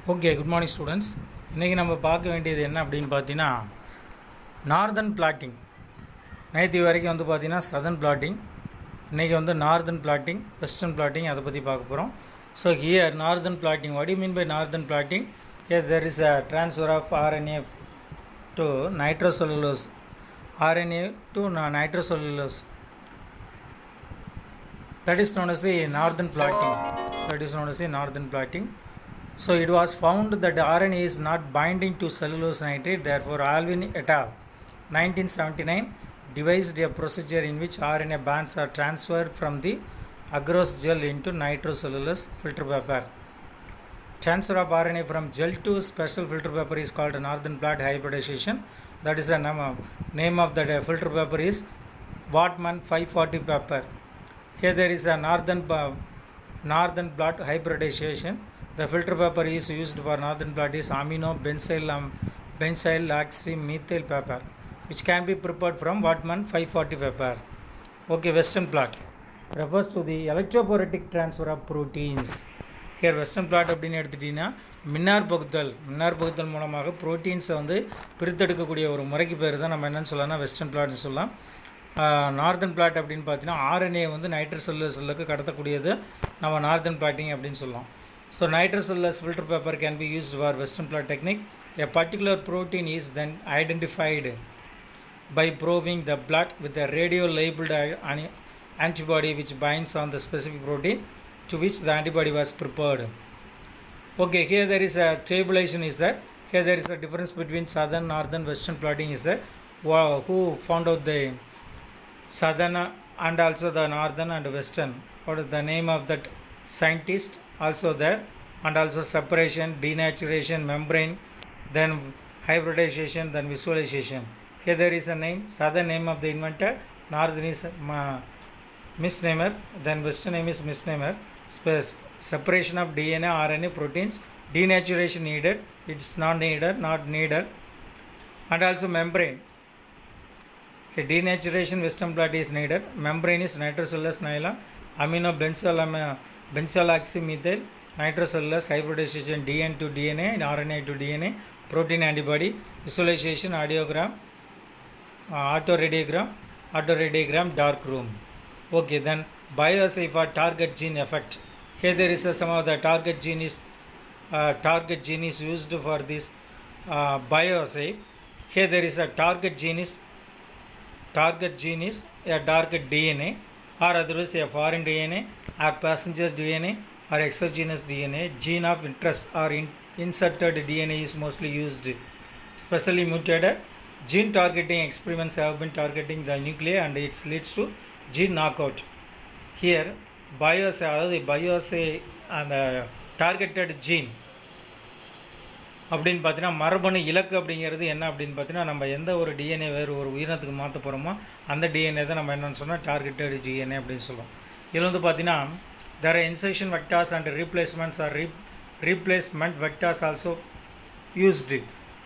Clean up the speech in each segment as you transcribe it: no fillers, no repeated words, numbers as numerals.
Okay, good morning students. இன்றைக்கி நம்ம பார்க்க வேண்டியது என்ன அப்படின்னு பார்த்தீங்கன்னா, நார்தன் பிளாட்டிங். நேற்று வரைக்கும் வந்து பார்த்தீங்கன்னா சதர்ன் பிளாட்டிங், இன்றைக்கி வந்து நார்தன் பிளாட்டிங், வெஸ்டர்ன் பிளாட்டிங், அதை பற்றி பார்க்க போகிறோம். So here northern blotting, what you mean by northern blotting? Here there is a transfer of RNA to nitrocellulose, RNA to nitrocellulose. That is known as the northern plotting. That is known as the northern plotting. So it was found that RNA is not binding to cellulose nitrate. Therefore, Alvin et al. 1979 devised a procedure in which RNA bands are transferred from the agarose gel into nitrocellulose filter paper. Transfer of RNA from gel to special filter paper is called northern blot hybridization. That is the name of the filter paper is Wartman 540 paper. Here there is a northern blot hybridization. The filter paper is used for northern blot is amino benzyl oxymethyl paper, which can be prepared from Wartman 540 paper. Okay, western blot refers to the electrophoretic transfer of proteins. Here western blot அப்படின்னு எடுத்துட்டிங்கன்னா மின்னார் பகுத்தல் மூலமாக ப்ரோட்டீன்ஸை வந்து பிரித்தெடுக்கக்கூடிய ஒரு முறைக்கு பேர் தான் நம்ம என்னென்னு சொல்லலாம்னா வெஸ்டர்ன் பிளாட்னு சொல்லலாம். நார்தன் பிளாட் அப்படின்னு பார்த்தீங்கன்னா ஆர்என்ஏ வந்து நைட்ரோசெல்லுலஸுக்கு கடத்தக்கூடியது நம்ம நார்தன் பிளாட்டிங் அப்படின்னு சொல்லலாம். So nitrocellulose filter paper can be used for western blot technique. A particular protein is then identified by probing the blood with a radio-labeled antibody which binds on the specific protein to which the antibody was prepared. Okay, here there is a tabulation is there. Here there is a difference between southern, northern, western plotting is there. Who found out the southern and also the northern and western? What is the name of that scientist? Also there, and also separation, denaturation, membrane, then hybridization, then visualization. Here there is a name, southern name of the inventor, northern is misnomer, then western name is misnomer. Separation of DNA, RNA, proteins, denaturation needed, it's not needed, and also membrane. Okay, denaturation western blot is needed. Membrane is nitrocellulose nylon, amino benzyl oxymethyl, nitrocellulose hybridization, DNA to DNA, RNA to DNA, protein antibody, visualization, audiogram, autoradiogram, dark room. Okay, then bioassay for target gene effect. Here there is some of the target gene is used for this bioassay. Here there is a target gene is a target DNA, or otherwise a foreign DNA, or passenger DNA, or exogenous DNA. Gene of interest or inserted DNA is mostly used. Specially mutated gene targeting experiments have been targeting the nuclei and it leads to gene knockout. Here bioassay and targeted gene அப்படின்னு பார்த்தீங்கன்னா மரபணு இலக்கு அப்படிங்கிறது என்ன அப்படின்னு பார்த்தீங்கன்னா நம்ம எந்த ஒரு டிஎன்ஏ வேறு ஒரு உயிரினத்துக்கு மாற்ற போகிறோமோ அந்த டிஎன்ஏ தான் நம்ம என்னென்னு சொன்னால் டார்கெட்டட் டிஎன்ஏ அப்படின்னு சொல்லுவோம். இதில் வந்து பார்த்தீங்கன்னா there are insertion vectors and replacements or replacement vectors also used.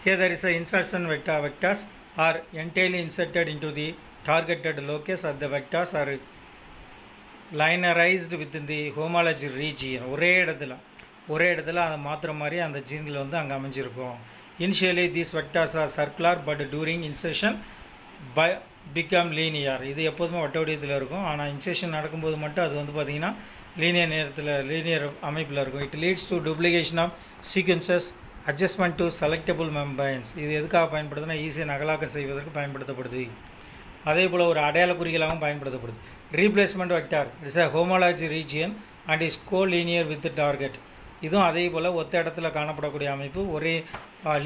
Here there is a insertion vectors are entirely inserted into the targeted locus, or the vectors are linearized within the homology region. ஒரே இடத்துல அதை மாற்றுற மாதிரி அந்த ஜீன்கள் வந்து அங்கே அமைஞ்சிருக்கும். Initially these vectors are circular, but during insertion become linear. இது எப்போதுமே வட்ட வடிவத்தில் இருக்கும், ஆனால் இன்செஷன் நடக்கும்போது மட்டும் அது வந்து பார்த்திங்கன்னா லீனியர் அமைப்பில் இருக்கும். It leads to duplication of sequences, adjustment to selectable membranes. இது எதுக்காக பயன்படுதுன்னா ஈஸியாக நகலாக்கம் செய்வதற்கு பயன்படுத்தப்படுது. அதே போல் ஒரு அடையாள குறிகளாகவும் பயன்படுத்தப்படுது. Replacement vector it's a homology region and is colinear with target. இதுவும் அதே போல் ஒத்த இடத்துல காணப்படக்கூடிய அமைப்பு, ஒரே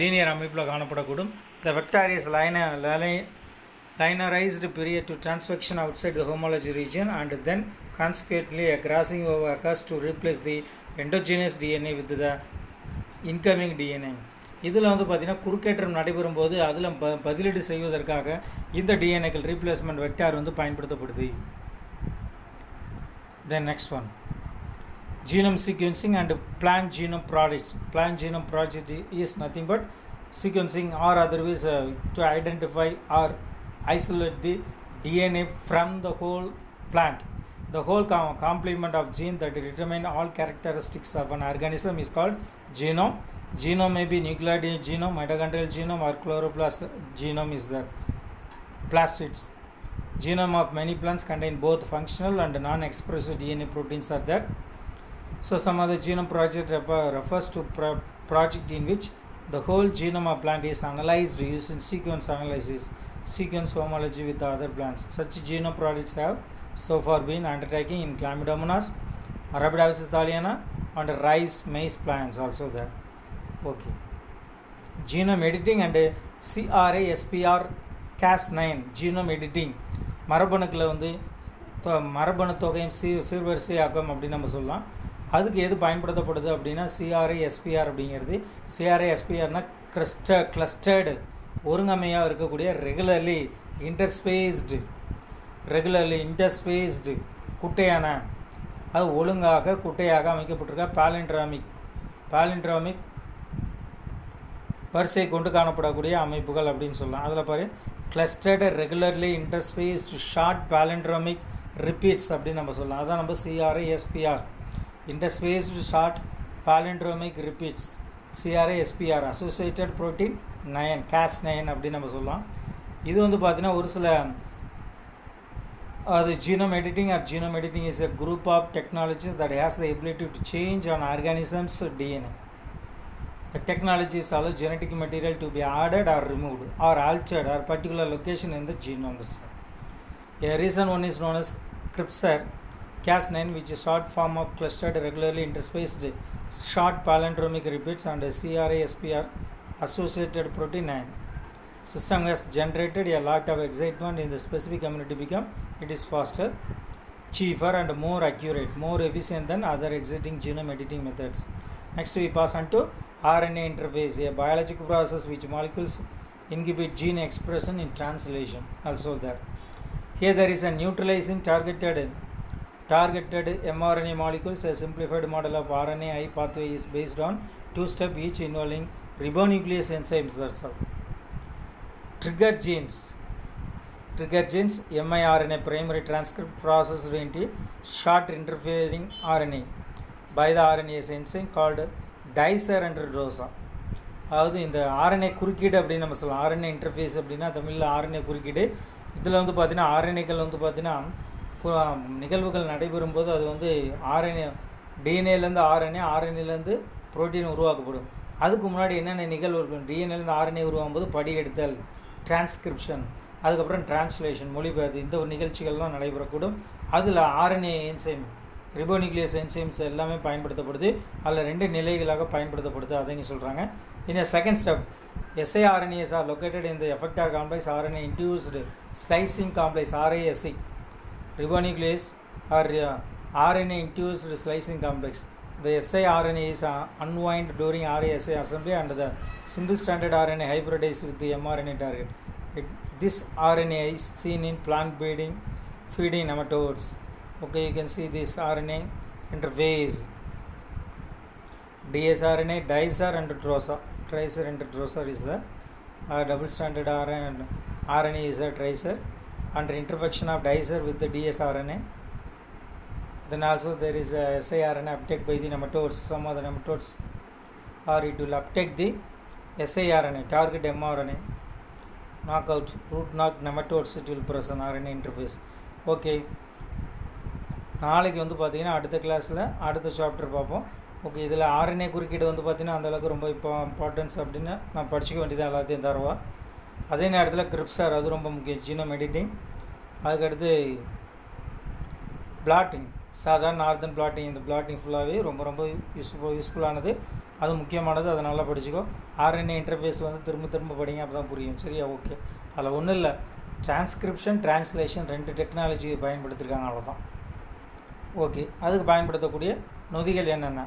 லீனியர் அமைப்பில் காணப்படக்கூடும். The vector is linearized period to transfection outside the homology region, and then consequently a crossing over occurs to replace the endogenous DNA with the incoming DNA. இதில் வந்து பார்த்திங்கன்னா குறுக்கேற்றம் நடைபெறும் போது அதில் பதிலீடு செய்வதற்காக இந்த டிஎன்ஏக்கள் ரீப்ளேஸ்மெண்ட் வெக்டார் வந்து பயன்படுத்தப்படுது. Then next one, genome sequencing and plant genome projects. Plant genome project is nothing but sequencing or otherwise to identify or isolate the DNA from the whole plant. The whole complement of gene that determine all characteristics of an organism is called genome. Genome may be nuclear genome, mitochondrial genome, or chloroplast genome is the plastids. Genome of many plants contain both functional and non-expressive DNA proteins are there. So some of the genome project refers to project in which the whole genome of plant is analyzed using sequence analysis, sequence homology with the other plants. Such genome projects have so far been undertaken in Chlamydomonas, Arabidopsis thaliana, and rice, maize plants also there. Okay. Genome editing and CRISPR Cas9 genome editing மரபணுக்களை வந்து மரபணு தொகையும் சீர்வரிசையாக்கம் அப்படின்னு நம்ம சொல்லலாம். அதுக்கு எது பயன்படுத்தப்படுது அப்படின்னா சிஆர்ஐஎஸ்பிஆர் அப்படிங்கிறது. சிஆர்ஐஎஸ்பிஆர்னா கிளஸ்டர்டு ஒருங்கமையாக இருக்கக்கூடிய ரெகுலர்லி இன்டர்ஸ்பேஸ்டு குட்டையான அது ஒழுங்காக குட்டையாக அமைக்கப்பட்டிருக்க பாலிண்ட்ராமிக் வரிசை கொண்டு காணப்படக்கூடிய அமைப்புகள் அப்படின்னு சொல்லலாம். அதில் பாரு clustered regularly interspaced short palindromic repeats அப்படின்னு நம்ம சொல்லலாம். அதான் நம்ம CRISPR interspaced short palindromic repeats CRISPR associated protein 9 Cas9 அப்படின்னு நம்ம சொல்லலாம். இது வந்து பார்த்தீங்கன்னா ஒரு சில அது genome editing is a group of technologies that has the ability to change an organism's DNA. The technologies allow genetic material to be added or removed or altered or particular location in the genome. A recent one is known as CRISPR-Cas9, which is short form of clustered regularly interspaced short palindromic repeats, and CRISPR associated protein 9. System has generated a lot of excitement in the specific community become it is faster, cheaper and more accurate, more efficient than other existing genome editing methods. Next we pass on to RNA interface, a biological process which molecules inhibit gene expression in translation. Also there. Here there is a neutralizing targeted mRNA molecules. A simplified model of RNAi pathway is based on two-step each involving ribonuclease enzymes. That's all. Trigger genes, miRNA primary transcript processed into short interfering RNA by the RNase enzyme called dicer and dosa. அதாவது இந்த RNA குறுக்கீடு அப்படின்னு நம்ம சொல்லலாம். RNA interface அப்படின்னா தமிழில் RNA குறுக்கீடு. இதில் வந்து பார்த்திங்கன்னா ஆர்என்ஏக்கள் வந்து பார்த்திங்கன்னா நிகழ்வுகள் நடைபெறும் போது அது வந்து ஆர்என்ஏ டிஎன்ஏலேருந்து ஆர்என்ஏலேருந்து புரோட்டீன் உருவாக்கப்படும். அதுக்கு முன்னாடி என்னென்ன நிகழ்வு இருக்கும்? டிஎன்ஏலேருந்து ஆர்என்ஏ உருவாகும் போது படி எடுத்தல், டிரான்ஸ்கிரிப்ஷன், அதுக்கப்புறம் டிரான்ஸ்லேஷன், மொழிபெயர்த்து, இந்த ஒரு நிகழ்ச்சிகள்லாம் நடைபெறக்கூடும். அதில் ஆர்என்ஏ என்சைம், ரிபோநியூக்ளியஸ் என்சைம்ஸ் எல்லாமே பயன்படுத்தப்படுது. அதில் 2 நிலைகளாக பயன்படுத்தப்படுது. அதைங்க சொல்கிறாங்க. இந்த second step siRNAs are located in the effector complex RNA induced slicing complex RISC, ribonuclease or RNA induced slicing complex. The siRNA is unwound during RNA assembly and the single stranded RNA hybridized with the mRNA target. This RNA is seen in plant feeding nematodes. Okay, you can see this RNA interface, dsRNA, dicer and dosa. Tracer and dosa is the double stranded RNA is a tracer, and interfection of dicer with the dsRNA. Then also there is a siRNA uptake by the nematodes. Some of the nematodes, or it will uptake the siRNA, target mRNA, knockout, root knock nematodes, it will present RNA interface. Okay, நாளைக்கு வந்து பார்த்திங்கன்னா அடுத்த கிளாஸில் அடுத்த chapter பார்ப்போம். Okay, இதில் RNA குறுக்கீடு வந்து பார்த்திங்கன்னா அந்தளவுக்கு ரொம்ப இம்பார்ட்டன்ஸ் அப்படின்னு நான் படிச்சுக்க வேண்டியதான் எல்லாத்தையும் தருவா. அதே நேரத்தில் கிரிப்சார், அது ரொம்ப முக்கியம், ஜீனோம் எடிட்டிங். அதுக்கடுத்து பிளாட்டிங், சாதாரண நார்தன் பிளாட்டிங். இந்த பிளாட்டிங் ஃபுல்லாகவே ரொம்ப யூஸ்ஃபுல்லானது, அது முக்கியமானது, அதை நல்லா படிச்சுக்கோ. ஆர்என்ஏ இன்டர்ஃபேஸ் வந்து திரும்ப படிங்க, அப்போ தான் புரியும். சரியா? ஓகே, அதில் ஒன்றும் இல்லை, டிரான்ஸ்கிரிப்ஷன், டிரான்ஸ்லேஷன் 2 டெக்னாலஜி பயன்படுத்தியிருக்காங்க, அவ்வளோதான். ஓகே, அதுக்கு பயன்படுத்தக்கூடிய நொதிகள் என்னென்ன